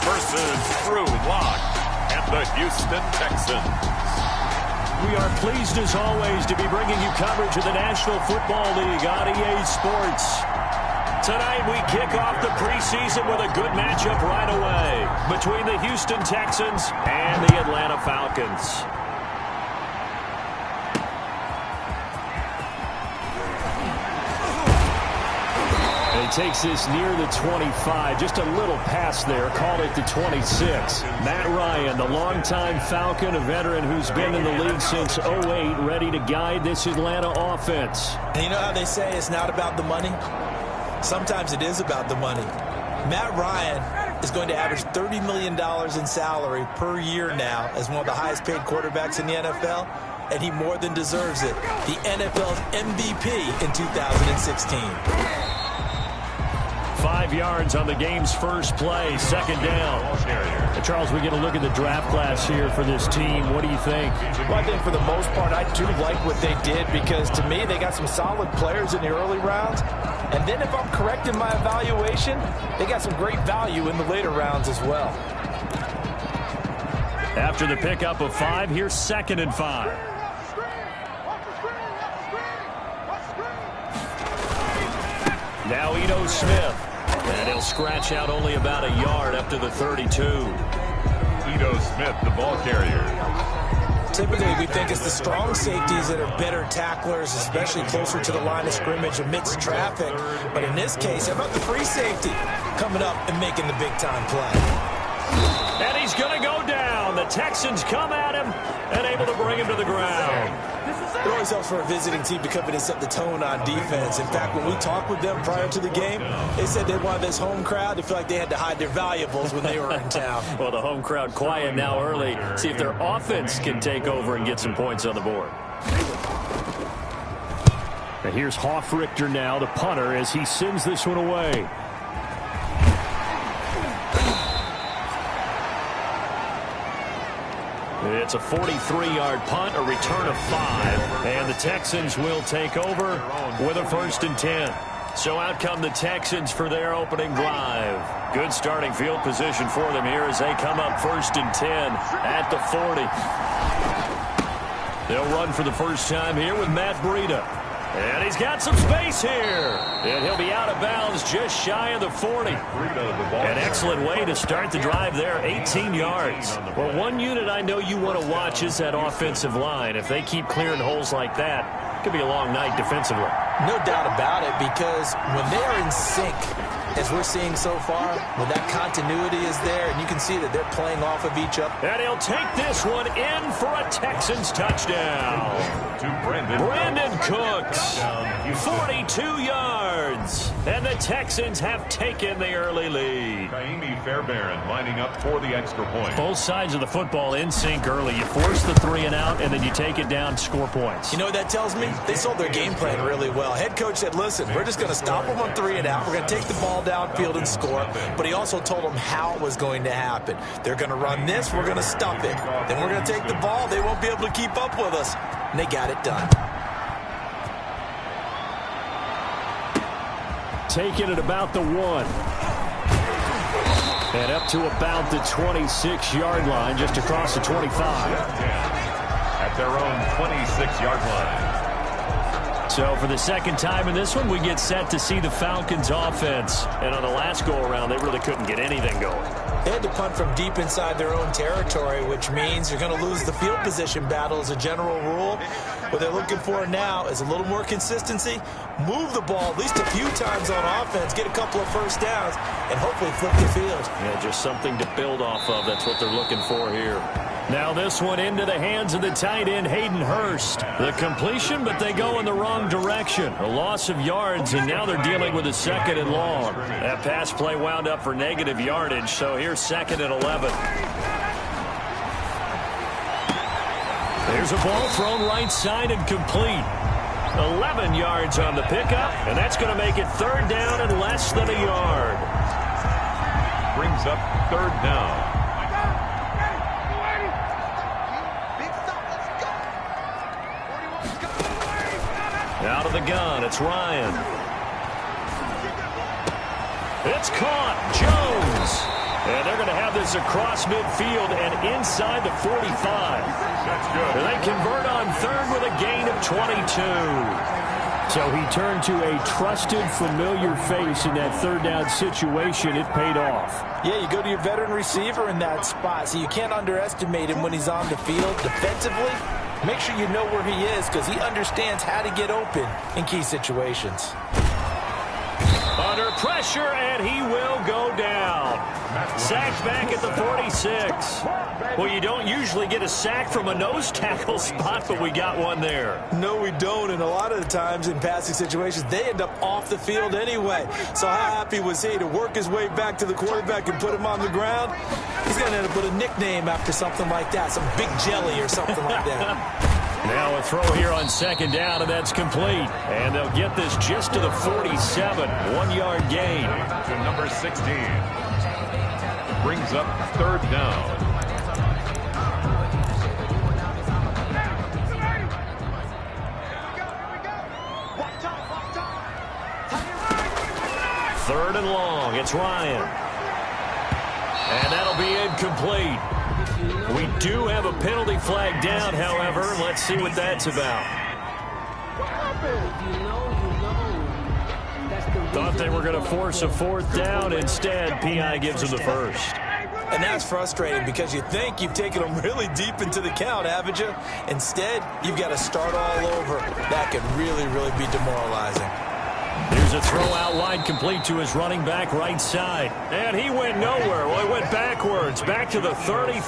versus Drew Lock and the Houston Texans. We are pleased, as always, to be bringing you coverage of the National Football League on EA Sports. Tonight, we kick off the preseason with a good matchup right away between the Houston Texans and the Atlanta Falcons. He takes this near the 25. Just a little pass there. Call it the 26. Matt Ryan, the longtime Falcon, a veteran who's been in the league since 08, ready to guide this Atlanta offense. And you know how they say it's not about the money? Sometimes it is about the money. Matt Ryan is going to average $30 million in salary per year now as one of the highest paid quarterbacks in the NFL, and he more than deserves it. The NFL's MVP in 2016. 5 yards on the game's first play, second down. And Charles, we get a look at the draft class here for this team. What do you think? Well, I think for the most part, I do like what they did because, to me, they got some solid players in the early rounds. And then if I'm correct in my evaluation, they got some great value in the later rounds as well. After the pickup of 5, here's 2nd and 5. Now Ito Smith. And he'll scratch out only about a yard up to the 32. Ito Smith, the ball carrier. Typically, we think it's the strong safeties that are better tacklers, especially closer to the line of scrimmage amidst traffic. But in this case, how about the free safety coming up and making the big-time play? And he's going to go down. The Texans come at him and able to bring him to the ground. It always helps for a visiting team to come in and set the tone on defense. In fact, when we talked with them prior to the game, they said they wanted this home crowd to feel like they had to hide their valuables when they were in town. Well, the home crowd quiet now early. See if their offense can take over and get some points on the board. And here's Hoffrichter now, the punter, as he sends this one away. It's a 43-yard punt, a return of 5, and the Texans will take over with a 1st and 10. So out come the Texans for their opening drive. Good starting field position for them here as they come up 1st and 10 at the 40. They'll run for the first time here with Matt Breida. And he's got some space here. And he'll be out of bounds just shy of the 40. An excellent way to start the drive there, 18 yards. Well, one unit I know you want to watch is that offensive line. If they keep clearing holes like that, it could be a long night defensively. No doubt about it, because when they are in sync, as we're seeing so far, when that continuity is there, and you can see that they're playing off of each other. And he'll take this one in for a Texans touchdown. To Brandon Cooks, 42 yards. And the Texans have taken the early lead. Kaimi Fairbairn lining up for the extra point. Both sides of the football in sync early. You force the 3 and out, and then you take it down, score points. You know what that tells me? They sold their game plan really well. Head coach said, listen, we're just going to stop them on 3 and out. We're going to take the ball downfield and score. But he also told them how it was going to happen. They're going to run this. We're going to stop it. Then we're going to take the ball. They won't be able to keep up with us. And they got it done. Taking it about the 1. And up to about the 26-yard line, just across the 25. At their own 26-yard line. So for the second time in this one, we get set to see the Falcons offense. And on the last go-around, they really couldn't get anything going. They had to punt from deep inside their own territory, which means you're going to lose the field position battle as a general rule. What they're looking for now is a little more consistency, move the ball at least a few times on offense, get a couple of first downs, and hopefully flip the field. Yeah, just something to build off of. That's what they're looking for here. Now this one into the hands of the tight end, Hayden Hurst. The completion, but they go in the wrong direction. A loss of yards, and now they're dealing with a 2nd and long. That pass play wound up for negative yardage, so here's 2nd and 11. There's a ball thrown right side and complete. 11 yards on the pickup, and that's going to make it 3rd down and less than a yard. Brings up 3rd down. Out of the gun, it's Ryan. It's caught. Jones. And they're going to have have this across midfield and inside the 45. That's good. And they convert on third with a gain of 22. So he turned to a trusted, familiar face in that third down situation. It paid off. Yeah, you go to your veteran receiver in that spot, so you can't underestimate him when he's on the field. Defensively, make sure you know where he is because he understands how to get open in key situations. Under pressure, and he will go down. Sacked back at the 46. Well, you don't usually get a sack from a nose tackle spot, but we got one there. No, we don't, and a lot of the times in passing situations, they end up off the field anyway. So how happy was he to work his way back to the quarterback and put him on the ground? He's going to end up with a nickname after something like that, some Big Jelly or something like that. Now a throw here on second down, and that's complete. And they'll get this just to the 47, 1-yard gain. To number 16. Brings up third down. Third and long. It's Ryan. And that'll be incomplete. We do have a penalty flag down, however. Let's see what that's about. Thought they were going to force a fourth down. Instead, P.I. gives them the first. And that's frustrating because you think you've taken them really deep into the count, haven't you? Instead, you've got to start all over. That could really, really be demoralizing. Here's a throw out wide, complete to his running back right side. And he went nowhere. Well, he went backwards, back to the 33.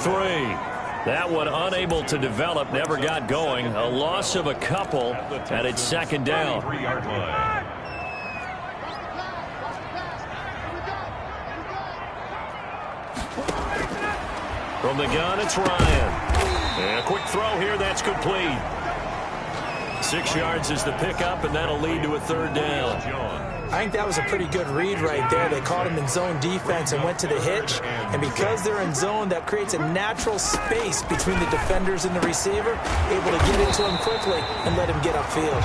That one unable to develop, never got going. A loss of a couple, and it's second down. 3-yard line. From the gun, it's Ryan. And a quick throw here, that's complete. 6 yards is the pickup, and that'll lead to a third down. I think that was a pretty good read right there. They caught him in zone defense and went to the hitch. And because they're in zone, that creates a natural space between the defenders and the receiver, able to get into him quickly and let him get upfield.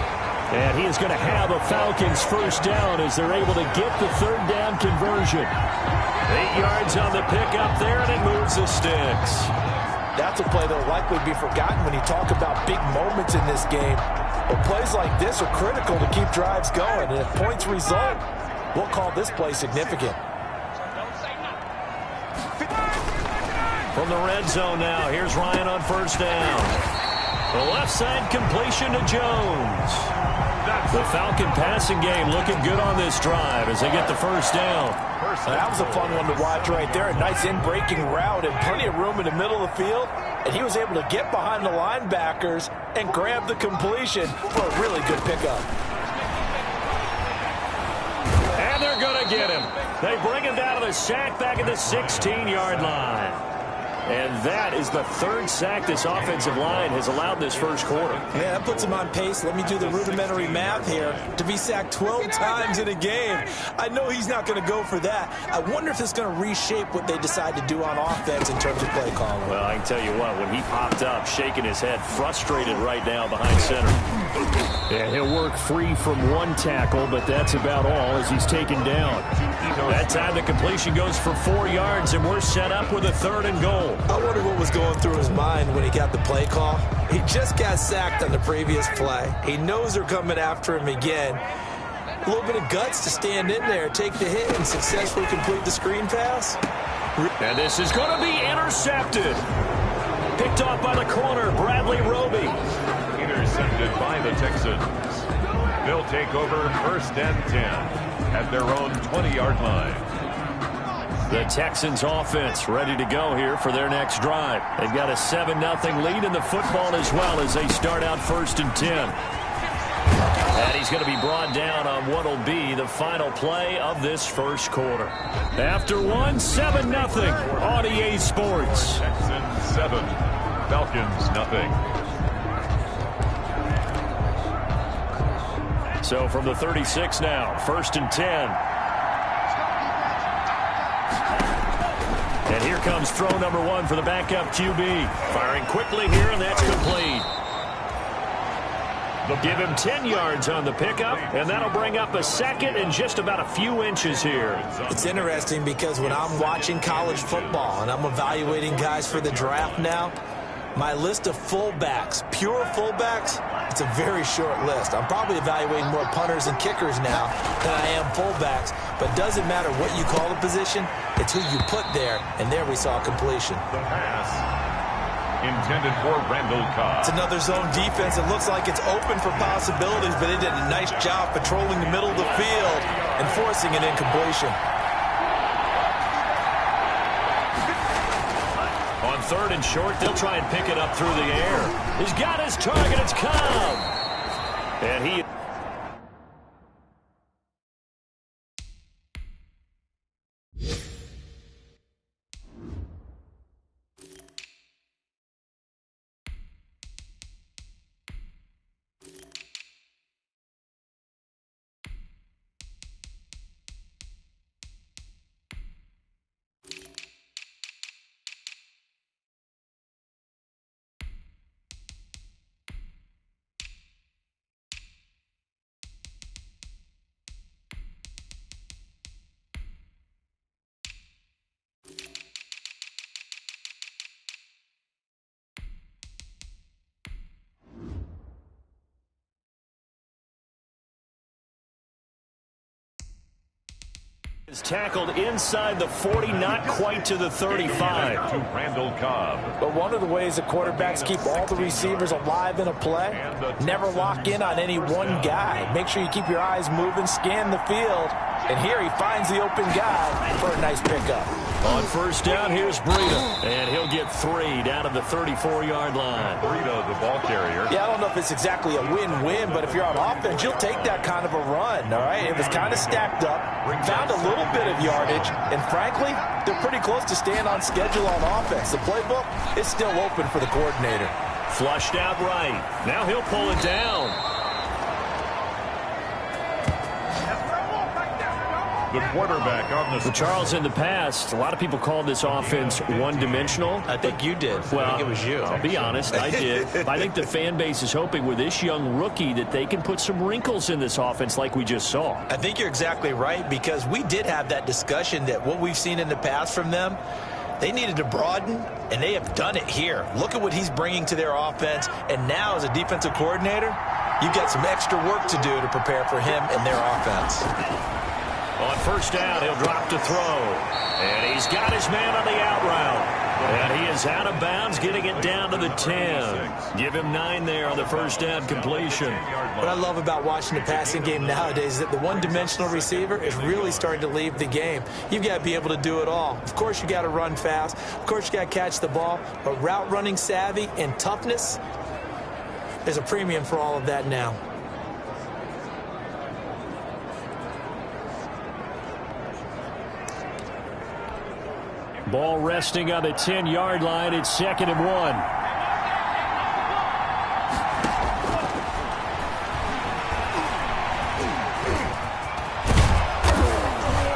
And he is going to have a Falcons first down as they're able to get the third down conversion. 8 yards on the pickup there, and it moves the sticks. That's a play that will likely be forgotten when you talk about big moments in this game. But plays like this are critical to keep drives going. And if points result, we'll call this play significant. From the red zone now, here's Ryan on first down. The left side completion to Jones. The Falcon passing game looking good on this drive as they get the first down. That was a fun one to watch right there. A nice in-breaking route and plenty of room in the middle of the field. And he was able to get behind the linebackers and grab the completion for a really good pickup. And they're going to get him. They bring him down to the sack back at the 16-yard line. And that is the third sack this offensive line has allowed this first quarter. Yeah, that puts him on pace. Let me do the rudimentary math here. To be sacked 12 times in a game, I know he's not going to go for that. I wonder if it's going to reshape what they decide to do on offense in terms of play calling. Well, I can tell you what, when he popped up, shaking his head, frustrated right now behind center. Yeah, he'll work free from one tackle, but that's about all as he's taken down. That time the completion goes for 4 yards, and we're set up with a third and goal. I wonder what was going through his mind when he got the play call. He just got sacked on the previous play. He knows they're coming after him again. A little bit of guts to stand in there, take the hit, and successfully complete the screen pass. And this is going to be intercepted. Picked off by the corner, Bradley Roby. Intercepted by the Texans. They'll take over first and 10 at their own 20-yard line. The Texans offense ready to go here for their next drive. They've got a 7-0 lead in the football as well as they start out first and 10. And he's going to be brought down on what will be the final play of this first quarter. After one, 7-0 on EA Sports. Texans 7, Falcons nothing. So from the 36 now, first and 10. And here comes throw number 1 for the backup QB. Firing quickly here, and that's complete. Give him 10 yards on the pickup, and that'll bring up a second and just about a few inches here. It's interesting because when I'm watching college football and I'm evaluating guys for the draft now, my list of fullbacks, pure fullbacks, it's a very short list. I'm probably evaluating more punters and kickers now than I am fullbacks, but doesn't matter what you call the position, it's who you put there, and there we saw completion. The pass intended for Randall Cobb. It's another zone defense. It looks like it's open for possibilities, but they did a nice job patrolling the middle of the field and forcing an incompletion. On 3rd and short, they'll try and pick it up through the air. He's got his target. It's Cobb. And he... is tackled inside the 40, not quite to the 35. To Randall Cobb. But one of the ways the quarterbacks keep all the receivers alive in a play, never lock in on any one guy. Make sure you keep your eyes moving, scan the field, and here he finds the open guy for a nice pickup. On 1st down, here's Breida, and he'll get 3 down to the 34-yard line. Breida, the ball carrier. Yeah, I don't know if it's exactly a win-win, but if you're on offense, you'll take that kind of a run, all right? It was kind of stacked up, found a little bit of yardage, and frankly, they're pretty close to staying on schedule on offense. The playbook is still open for the coordinator. Flushed out right. Now he'll pull it down. The quarterback on the... Well, Charles, in the past, a lot of people called this offense one-dimensional. I think you did. Well, I think it was you. I'll be honest, I did. I think the fan base is hoping with this young rookie that they can put some wrinkles in this offense like we just saw. I think you're exactly right, because we did have that discussion that what we've seen in the past from them, they needed to broaden, and they have done it here. Look at what he's bringing to their offense, and now as a defensive coordinator, you've got some extra work to do to prepare for him and their offense. On 1st down, he'll drop to throw. And he's got his man on the out route. And he is out of bounds, getting it down to the 10. Give him 9 there on the 1st down completion. What I love about watching the passing game nowadays is that the one-dimensional receiver is really starting to leave the game. You've got to be able to do it all. Of course, you got to run fast. Of course, you got to catch the ball. But route running savvy and toughness, there's a premium for all of that now. Ball resting on the 10-yard line. It's 2nd and 1.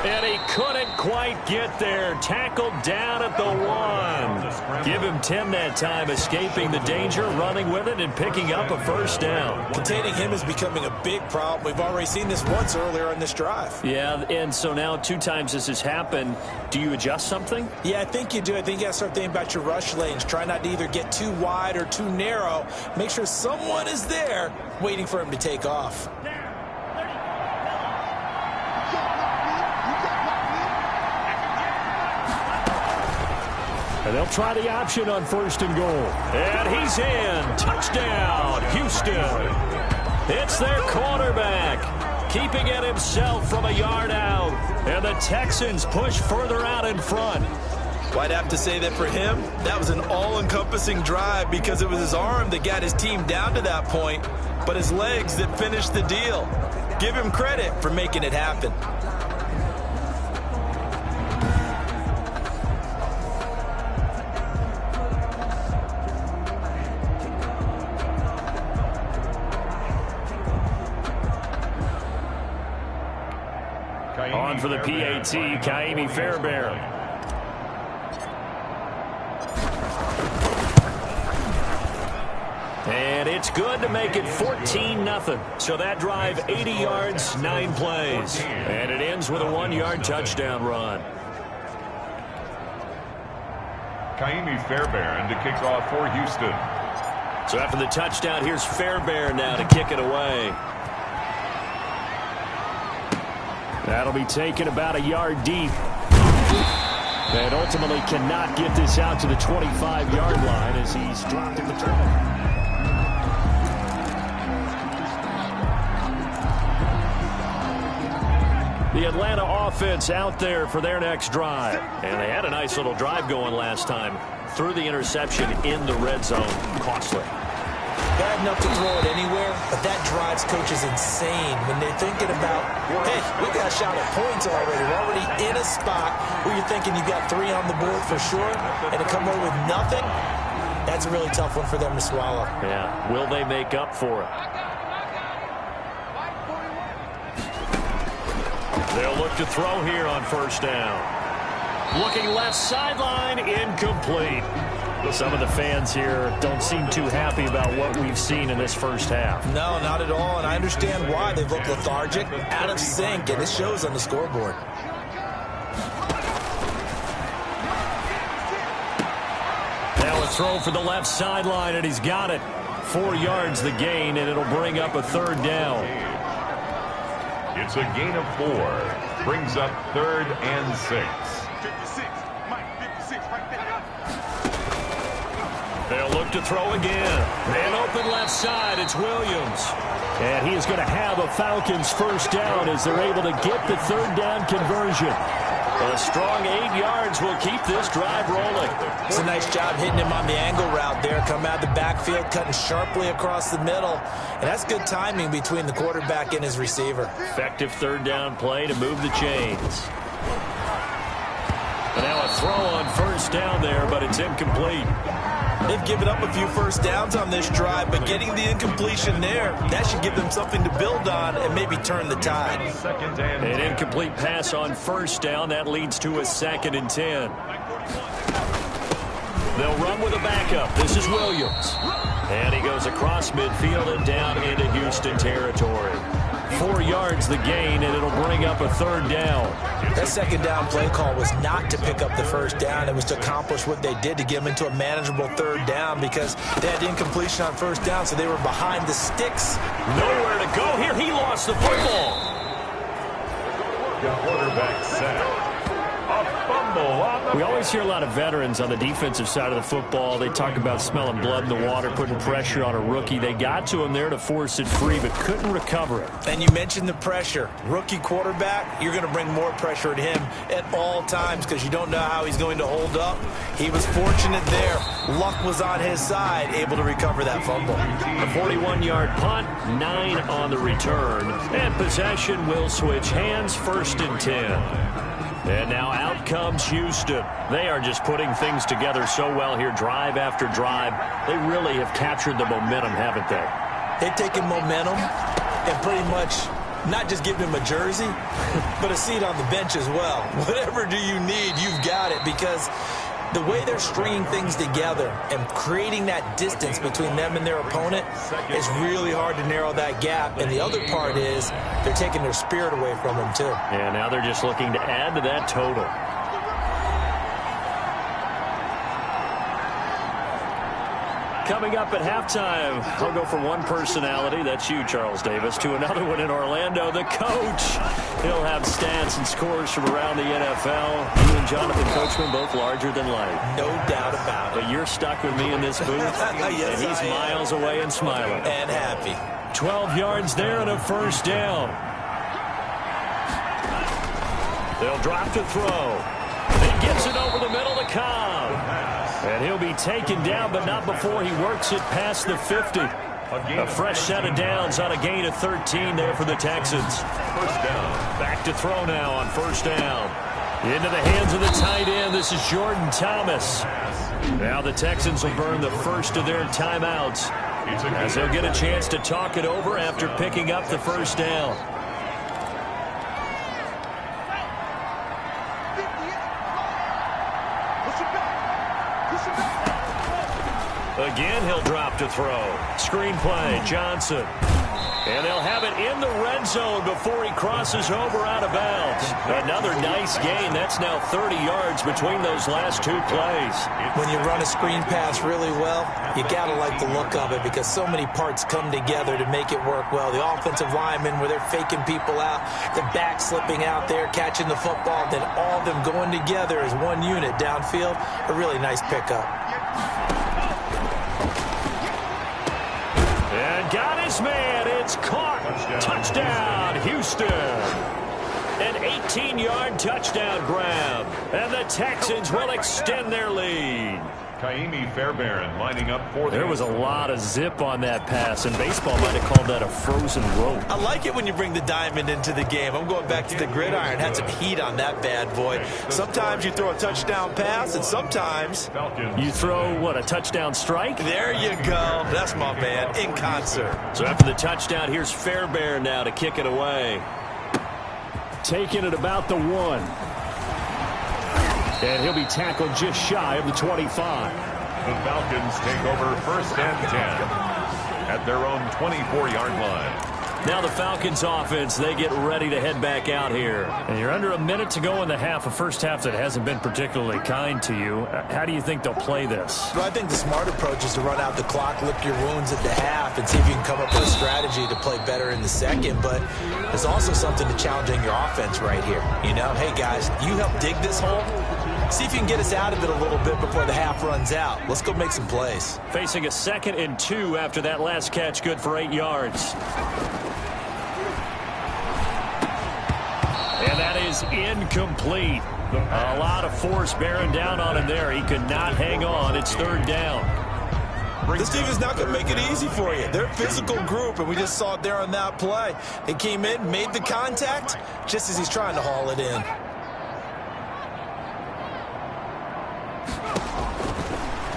And he couldn't quite get there. Tackled down at the 1. Give him 10 that time, escaping the danger, running with it, and picking up a 1st down. Containing him is becoming a big problem. We've already seen this once earlier in this drive. Yeah, and so now 2 times this has happened. Do you adjust something? Yeah, I think you do. I think you got to start thinking about your rush lanes. Try not to either get too wide or too narrow. Make sure someone is there waiting for him to take off. And they'll try the option on 1st and goal. And he's in. Touchdown, Houston. It's their quarterback, keeping it himself from a yard out. And the Texans push further out in front. Well, I'd have to say that for him, that was an all-encompassing drive because it was his arm that got his team down to that point, but his legs that finished the deal. Give him credit for making it happen. On for the PAT, Kaimi Fairbairn. And it's good to make it 14-0. So that drive, 80 yards, 9 plays. And it ends with a 1-yard touchdown run. Kaimi Fairbairn to kick off for Houston. So after the touchdown, here's Fairbairn now to kick it away. That'll be taken about a yard deep. And ultimately cannot get this out to the 25-yard line as he's dropped at the 20. The Atlanta offense out there for their next drive. And they had a nice little drive going last time. Threw the interception in the red zone. Costly. Bad enough to throw it anywhere, but that drives coaches insane when they're thinking about, hey, we got a shot at points already. We're already in a spot where you're thinking you've got 3 on the board for sure, and to come away with nothing, that's a really tough one for them to swallow. Yeah, will they make up for it? They'll look to throw here on first down. Looking left sideline, incomplete. Some of the fans here don't seem too happy about what we've seen in this first half. No, not at all, and I understand why. They've looked lethargic, out of sync, and it shows on the scoreboard. Now a throw for the left sideline, and he's got it. 4 yards the gain, and it'll bring up a 3rd down. It's a gain of 4. Brings up 3rd and 6. They'll look to throw again. And open left side, it's Williams. And he is going to have a Falcons first down as they're able to get the 3rd down conversion. A strong 8 yards will keep this drive rolling. It's a nice job hitting him on the angle route there. Come out of the backfield, cutting sharply across the middle. And that's good timing between the quarterback and his receiver. Effective 3rd down play to move the chains. And now a throw on first down there, but it's incomplete. They've given up a few first downs on this drive, but getting the incompletion there, that should give them something to build on and maybe turn the tide. An incomplete pass on first down. That leads to a 2nd and 10. They'll run with a backup. This is Williams. And he goes across midfield and down into Houston territory. 4 yards the gain, and it'll bring up a 3rd down. That 2nd down play call was not to pick up the first down. It was to accomplish what they did to get them into a manageable 3rd down because they had incompletion on first down, so they were behind the sticks. Nowhere to go here. He lost the football. The quarterback sack. A fumble on the We always hear a lot of veterans on the defensive side of the football. They talk about smelling blood in the water, putting pressure on a rookie. They got to him there to force it free, but couldn't recover it. And you mentioned the pressure. Rookie quarterback, you're going to bring more pressure at him at all times because you don't know how he's going to hold up. He was fortunate there. Luck was on his side, able to recover that fumble. A 41-yard punt, 9 on the return. And possession will switch hands, 1st and 10. And now out comes Houston. They are just putting things together so well here, drive after drive. They really have captured the momentum, haven't they? They've taken momentum and pretty much not just given him a jersey, but a seat on the bench as well. Whatever do you need, you've got it, because the way they're stringing things together and creating that distance between them and their opponent is really hard to narrow that gap. And the other part is they're taking their spirit away from them, too. Yeah, now they're just looking to add to that total. Coming up at halftime, I'll go from one personality, that's you, Charles Davis, to another one in Orlando, the coach. He'll have stats and scores from around the NFL. You and Jonathan Coachman, both larger than life. No doubt about it. But you're stuck with me in this booth, Yes, and he's miles away and smiling. And happy. 12 yards there and a first down. They'll drop to throw. He gets it over the middle to Cobb. And he'll be taken down, but not before he works it past the 50. A fresh set of downs on a gain of 13 there for the Texans. first down. Back to throw now on first down. Into the hands of the tight end. This is Jordan Thomas. Now the Texans will burn the first of their timeouts as they'll get a chance to talk it over after picking up the first down. Again, he'll drop to throw. Screen play, Johnson. And they'll have it in the red zone before he crosses over out of bounds. Another nice gain. That's now 30 yards between those last two plays. When you run a screen pass really well, you got to like the look of it because so many parts come together to make it work well. The offensive linemen, where they're faking people out, the back slipping out there, catching the football, then all of them going together as one unit downfield. A really nice pickup. And got his man. It's caught. Touchdown, Houston. An 18-yard touchdown grab. And the Texans will extend their lead. Kaimi Fairbairn lining up for There was a lot of zip on that pass, and baseball might have called that a frozen rope. I like it when you bring the diamond into the game. I'm going back to the gridiron. Had some heat on that bad boy. Sometimes you throw a touchdown pass, and sometimes you throw, what, a touchdown strike? There you go. That's my man, in concert. So after the touchdown, here's Fairbairn now to kick it away. Taking it about the 1. And he'll be tackled just shy of the 25. The Falcons take over 1st and 10 at their own 24-yard line. Now the Falcons offense, they get ready to head back out here. And you're under a minute to go in the half, a first half that hasn't been particularly kind to you. How do you think they'll play this? Well, I think the smart approach is to run out the clock, lick your wounds at the half, and see if you can come up with a strategy to play better in the second. But there's also something to challenging your offense right here. You know, hey, guys, you help dig this hole. See if you can get us out of it a little bit before the half runs out. Let's go make some plays. Facing a 2nd and 2 after that last catch, good for 8 yards. And that is incomplete. A lot of force bearing down on him there. He could not hang on. It's 3rd down. This team is not going to make it easy for you. They're a physical group, and we just saw it there on that play. He came in, made the contact, just as he's trying to haul it in.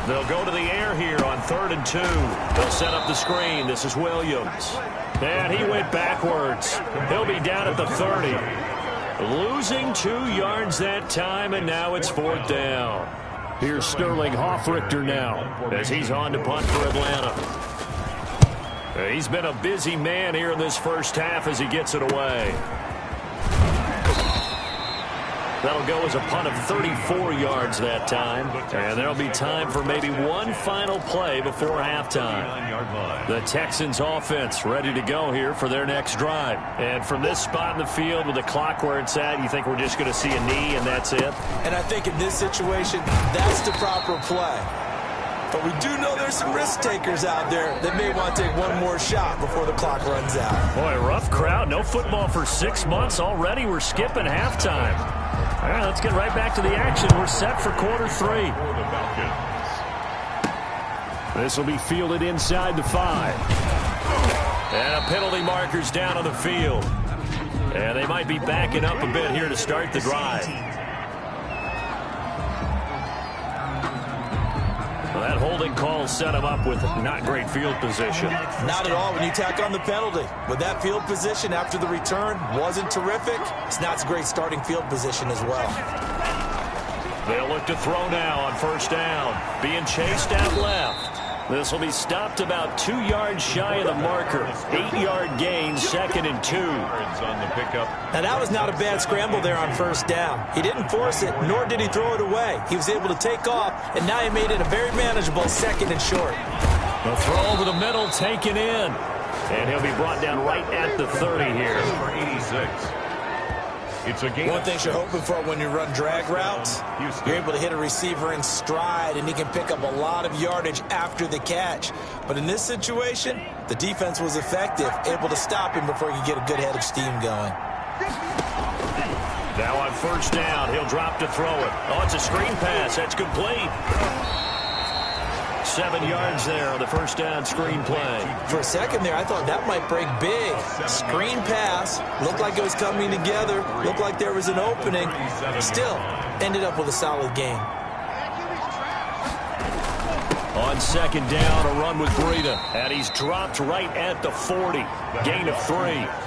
They'll go to the air here on 3rd and 2. They'll set up the screen. This is Williams. And he went backwards. He'll be down at the 30. Losing 2 yards that time, and now it's 4th down. Here's Sterling Hoffrichter now as he's on to punt for Atlanta. He's been a busy man here in this first half as he gets it away. That'll go as a punt of 34 yards that time. And there'll be time for maybe one final play before halftime. The Texans offense ready to go here for their next drive. And from this spot in the field with the clock where it's at, you think we're just going to see a knee and that's it? And I think in this situation, that's the proper play. But we do know there's some risk takers out there that may want to take one more shot before the clock runs out. Boy, rough crowd. No football for 6 months already. We're skipping halftime. All right, let's get right back to the action. We're set for quarter 3. This will be fielded inside the 5. And a penalty marker's down on the field. And they might be backing up a bit here to start the drive. Well, that holding call set him up with not great field position. Not at all when you tack on the penalty. With that field position after the return wasn't terrific, it's not a great starting field position as well. They'll look to throw now on 1st down. Being chased out left. This will be stopped about 2 yards shy of the marker. 8-yard gain, 2nd and 2. On the pickup. Now, that was not a bad scramble there on 1st down. He didn't force it, nor did he throw it away. He was able to take off, and now he made it a very manageable 2nd and short. The throw over the middle taken in. And he'll be brought down right at the 30 here. For 86. It's a game. One thing you're hoping for when you run drag routes, you're able to hit a receiver in stride, and he can pick up a lot of yardage after the catch. But in this situation, the defense was effective, able to stop him before he could get a good head of steam going. Now on 1st down, he'll drop to throw it. Oh, it's a screen pass. That's complete. 7 yards there on the 1st down screen play. For a second there, I thought that might break big. Screen pass. Looked like it was coming together. Looked like there was an opening. Still, ended up with a solid game. On 2nd down, a run with Breida. And he's dropped right at the 40. Gain of 3.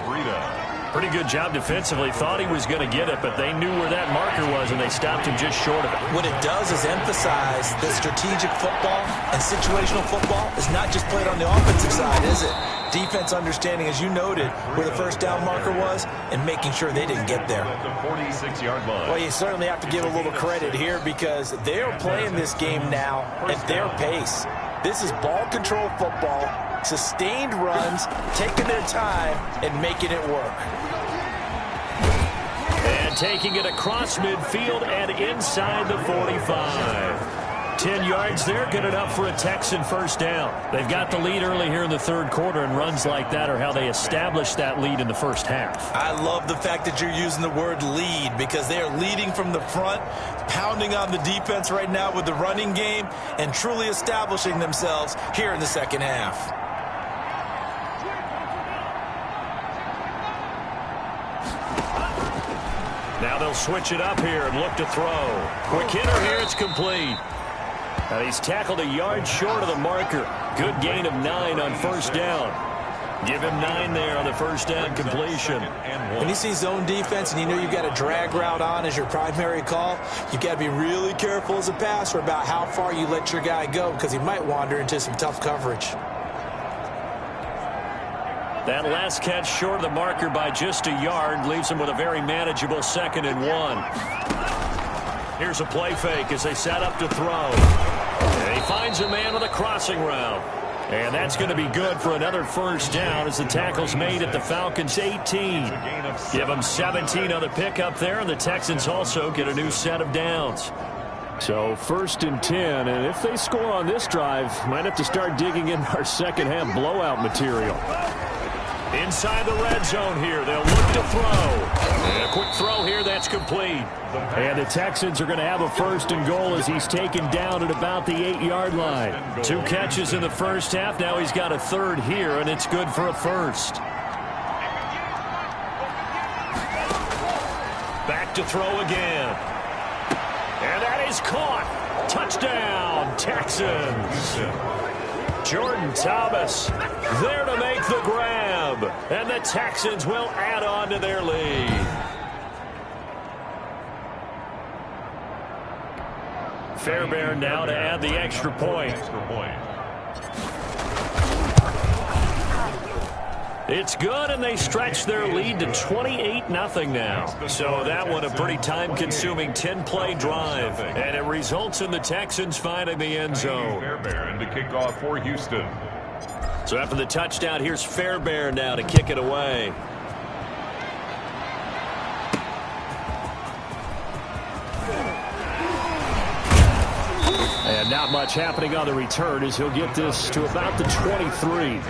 Breida Pretty good job defensively. Thought he was going to get it, but they knew where that marker was, and they stopped him just short of it. What it does is emphasize that strategic football and situational football is not just played on the offensive side, is it? Defense understanding, as you noted, where the first down marker was and making sure they didn't get there. At the 46-yard line. Well, you certainly have to give a little credit here because they're playing this game now at their pace. This is ball control football, sustained runs, taking their time and making it work. And taking it across midfield and inside the 45. 10 yards there, good enough for a Texan first down. They've got the lead early here in the third quarter, and runs like that are how they establish that lead in the first half. I love the fact that you're using the word lead because they are leading from the front, pounding on the defense right now with the running game, and truly establishing themselves here in the second half. Now they'll switch it up here and look to throw. Quick hitter here, it's complete. And he's tackled a yard short of the marker. Good gain of 9 on first down. Give him 9 there on the first down completion. When you see zone defense and you know you've got a drag route on as your primary call, you've got to be really careful as a passer about how far you let your guy go because he might wander into some tough coverage. That last catch short of the marker by just a yard leaves him with a very manageable 2nd and 1. Here's a play fake as they set up to throw. And he finds a man with a crossing route. And that's going to be good for another first down as the tackle's made at the Falcons' 18. Give them 17 on the pickup there, and the Texans also get a new set of downs. So 1st and 10, and if they score on this drive, might have to start digging in our second half blowout material. Inside the red zone here, they'll look to throw. And a quick throw here, that's complete. And the Texans are going to have a 1st and goal as he's taken down at about the 8-yard line. 2 catches in the first half. Now he's got a 3rd here, and it's good for a 1st. Back to throw again. And that is caught. Touchdown, Texans. Jordan Thomas there to make the grab. And the Texans will add on to their lead. Fairbairn now to add the extra point. It's good, and they stretch their lead to 28-0 now. So that one a pretty time-consuming 10-play drive. And it results in the Texans finding the end zone. Fairbairn to kick off for Houston. So after the touchdown, here's Fairbairn now to kick it away. And not much happening on the return as he'll get this to about the 23.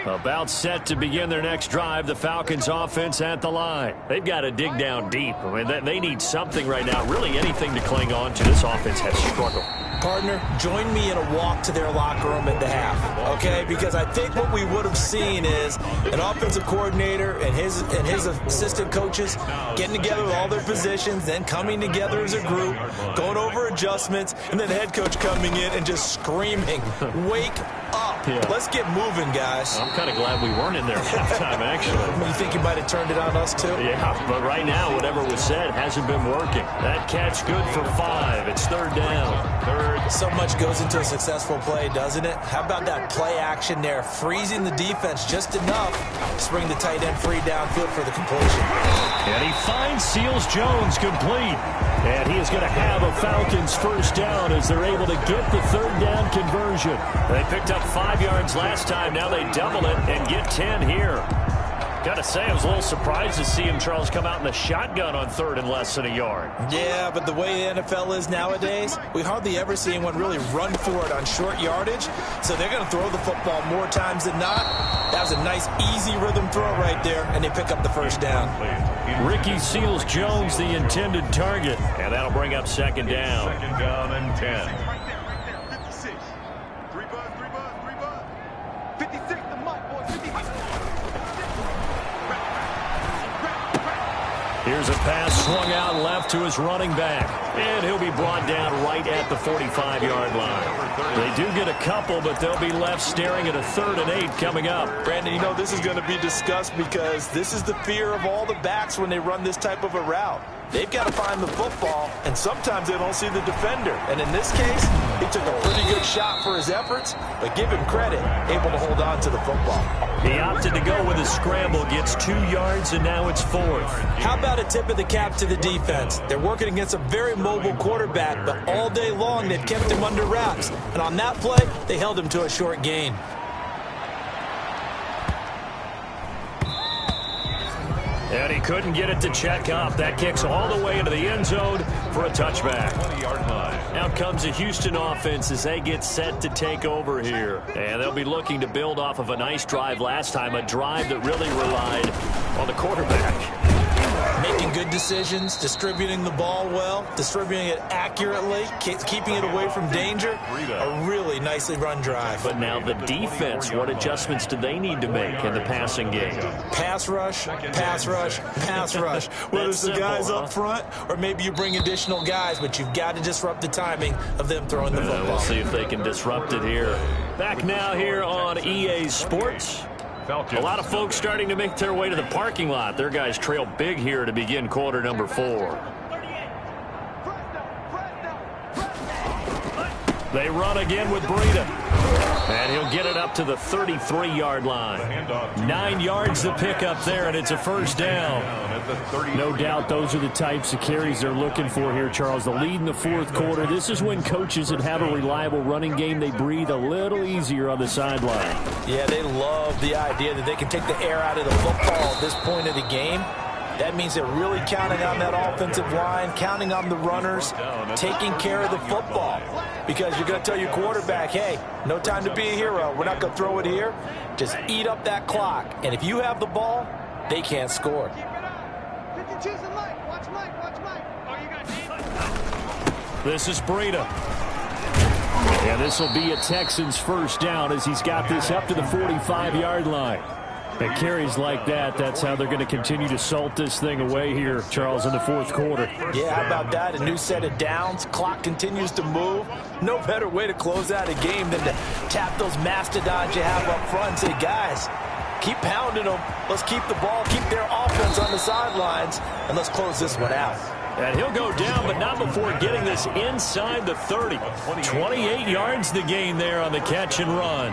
About set to begin their next drive, the Falcons offense at the line. They've got to dig down deep. I mean, they need something right now, really anything to cling on to. This offense has struggled. Partner, join me in a walk to their locker room at the half, okay? Because I think what we would have seen is an offensive coordinator and his assistant coaches getting together with all their positions, then coming together as a group, going over adjustments, and then the head coach coming in and just screaming, wake up. Yeah. Let's get moving, guys. I'm kind of glad we weren't in there at halftime, actually. You think you might have turned it on us, too? Yeah, but right now, whatever was said hasn't been working. That catch good for 5. It's 3rd down. So much goes into a successful play, doesn't it? How about that play action there, freezing the defense just enough to bring the tight end free downfield for the completion. And he finds Seals Jones complete. And he is going to have a Falcons first down as they're able to get the 3rd down conversion. They picked up 5 yards last time. Now they double it and get 10 here. Got to say, I was a little surprised to see him, Charles, come out in the shotgun on 3rd and less than a yard. Yeah, but the way the NFL is nowadays, we hardly ever see anyone really run for it on short yardage. So they're going to throw the football more times than not. That was a nice, easy rhythm throw right there, and they pick up the first down. Ricky Seals Jones, the intended target. And that'll bring up 2nd down. 2nd down and 10. Here's a pass swung out left to his running back. And he'll be brought down right at the 45-yard line. They do get a couple, but they'll be left staring at a 3rd and 8 coming up. Brandon, you know this is going to be discussed because this is the fear of all the backs when they run this type of a route. They've got to find the football, and sometimes they don't see the defender. And in this case, he took a pretty good shot for his efforts, but give him credit, able to hold on to the football. He opted to go with a scramble, gets 2 yards, and now it's 4th. How about a tip of the cap to the defense? They're working against a very mobile quarterback, but all day long they've kept him under wraps. And on that play, they held him to a short gain. And he couldn't get it to check up. That kicks all the way into the end zone for a touchback. 20-yard line. Out comes the Houston offense as they get set to take over here. And they'll be looking to build off of a nice drive last time, a drive that really relied on the quarterback. Making good decisions, distributing the ball well, distributing it accurately, keeping it away from danger. A really nicely run drive. But now the defense, what adjustments do they need to make in the passing game? Pass rush, pass rush, pass rush. Whether it's the guys up front or maybe you bring additional guys, but you've got to disrupt the timing of them throwing the football. We'll see if they can disrupt it here. Back now here on EA Sports. A lot of folks starting to make their way to the parking lot. Their guys trail big here to begin quarter number 4. They run again with Breida. And he'll get it up to the 33-yard line. 9 yards to pick up there, and it's a first down. No doubt those are the types of carries they're looking for here, Charles. The lead in the 4th quarter. This is when coaches that have a reliable running game, they breathe a little easier on the sideline. Yeah, they love the idea that they can take the air out of the football at this point of the game. That means they're really counting on that offensive line, counting on the runners, taking care of the football. Because you're going to tell your quarterback, hey, no time to be a hero. We're not going to throw it here. Just eat up that clock. And if you have the ball, they can't score. This is Breida. And this will be a Texans first down as he's got this up to the 45-yard line. And carries like that, that's how they're going to continue to salt this thing away here, Charles, in the 4th quarter. Yeah, how about that? A new set of downs. Clock continues to move. No better way to close out a game than to tap those mastodons you have up front and say, guys, keep pounding them. Let's keep the ball, keep their offense on the sidelines, and let's close this one out. And he'll go down, but not before getting this inside the 30. 28 yards the gain there on the catch and run.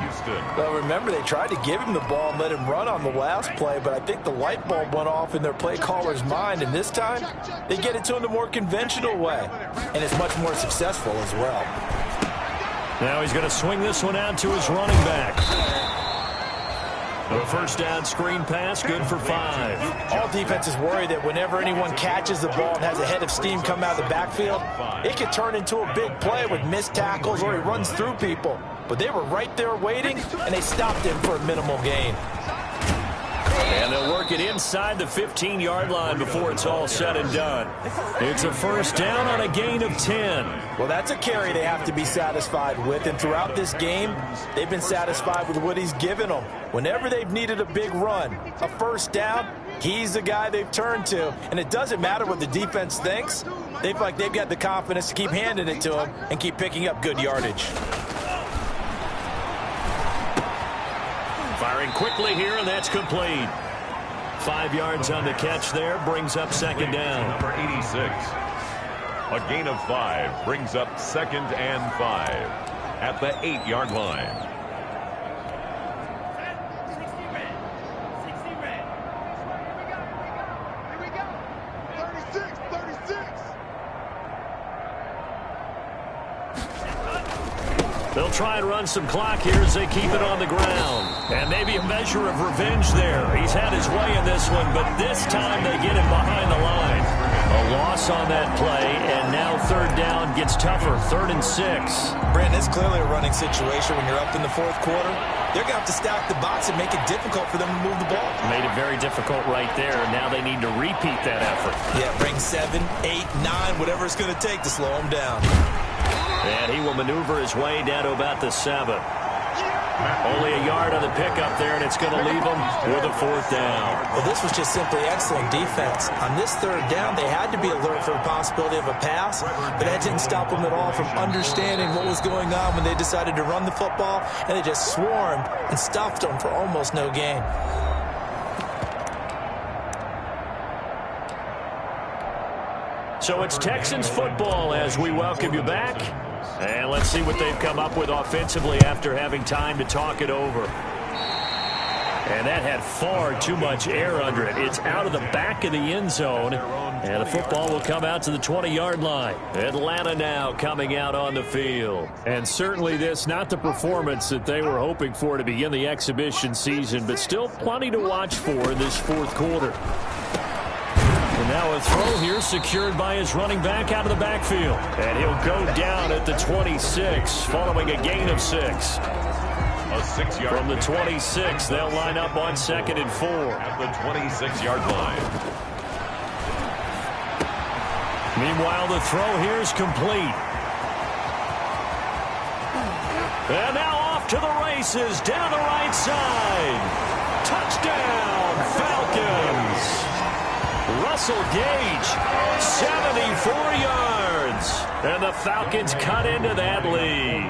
Well, remember, they tried to give him the ball and let him run on the last play, but I think the light bulb went off in their play caller's mind, and this time they get it to him the more conventional way, and it's much more successful as well. Now he's going to swing this one out to his running back. A first down screen pass, good for 5. All defenses worry that whenever anyone catches the ball and has a head of steam come out of the backfield, it could turn into a big play with missed tackles or he runs through people. But they were right there waiting, and they stopped him for a minimal gain. And they'll work it inside the 15-yard line before it's all said and done. It's a first down on a gain of 10. Well, that's a carry they have to be satisfied with, and throughout this game, they've been satisfied with what he's given them. Whenever they've needed a big run, a first down, he's the guy they've turned to. And it doesn't matter what the defense thinks. They feel like they've got the confidence to keep handing it to him and keep picking up good yardage. Firing quickly here, and that's complete. 5 yards on the catch there, brings up second down. Number 86. A gain of 5 brings up 2nd and 5 at the 8-yard line. They'll try and run some clock here as they keep it on the ground. And maybe a measure of revenge there. He's had his way in this one, but this time they get him behind the line. A loss on that play, and now third down gets tougher. 3rd and 6. Brandon, it's clearly a running situation when you're up in the 4th quarter. They're going to have to stack the box and make it difficult for them to move the ball. Made it very difficult right there. Now they need to repeat that effort. Yeah, bring 7, 8, 9, whatever it's going to take to slow them down. And he will maneuver his way down to about the 7. Only a yard on the pickup there, and it's going to leave them with a 4th down. Well, this was just simply excellent defense. On this 3rd down, they had to be alert for the possibility of a pass, but that didn't stop them at all from understanding what was going on when they decided to run the football, and they just swarmed and stuffed them for almost no gain. So it's Texans football as we welcome you back. And let's see what they've come up with offensively after having time to talk it over. And that had far too much air under it. It's out of the back of the end zone. And the football will come out to the 20-yard line. Atlanta now coming out on the field. And certainly this, not the performance that they were hoping for to begin the exhibition season, but still plenty to watch for in this 4th quarter. And now a throw here secured by his running back out of the backfield. And he'll go down at the 26 following a gain of 6. A 6-yard From the 26, they'll line up on 2nd and 4. at the 26-yard line. Meanwhile, the throw here is complete. And now off to the races down the right side. Touchdown, Falcons. Russell Gage, 74 yards. And the Falcons cut into that lead.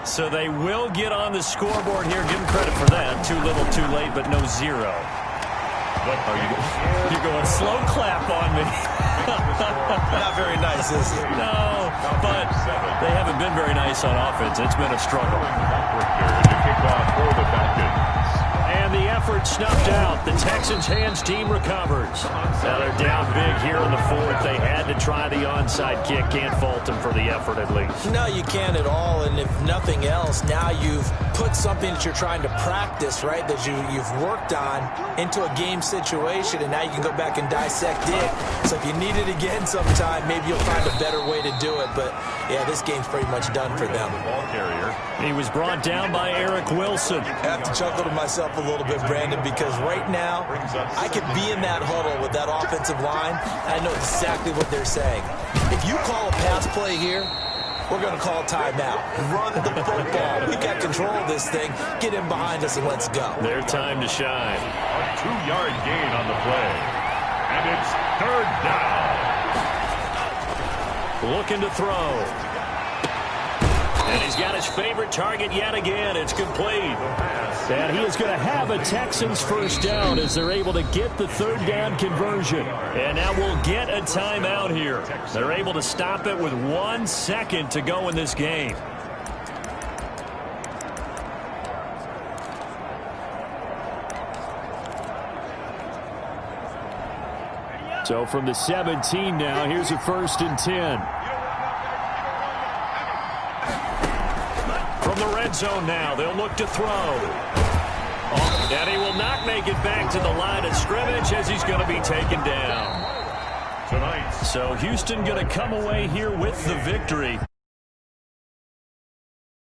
So they will get on the scoreboard here. Give them credit for that. Too little, too late, but no 0. You're going slow clap on me. Not very nice, is it? No, but they haven't been very nice on offense. It's been a struggle. To kick off for the Falcons. And the effort snuffed out. The Texans' hands team recovers. Now they're down big here in the 4th. They had to try the onside kick. Can't fault them for the effort at least. No, you can't at all. And if nothing else, now you've put something that you're trying to practice, right, that you've worked on into a game situation, and now you can go back and dissect it. So if you need it again sometime, maybe you'll find a better way to do it. But, yeah, this game's pretty much done for them. Ball carrier. He was brought down by Eric Wilson. I have to chuckle to myself a little bit, Brandon, because right now I could be in that huddle with that offensive line. I know exactly what they're saying. If you call a pass play here, we're going to call a timeout. Run the football. We've got control of this thing. Get in behind us and let's go. Their time to shine. A 2-yard gain on the play. And it's 3rd down. Looking to throw. And he's got his favorite target yet again. It's complete. And he is going to have a Texans 1st down as they're able to get the 3rd down conversion. And now we'll get a timeout here. They're able to stop it with 1 second to go in this game. So from the 17 now, here's a 1st and 10. From the red zone now, they'll look to throw. And he will not make it back to the line of scrimmage as he's going to be taken down. Tonight. So Houston going to come away here with the victory.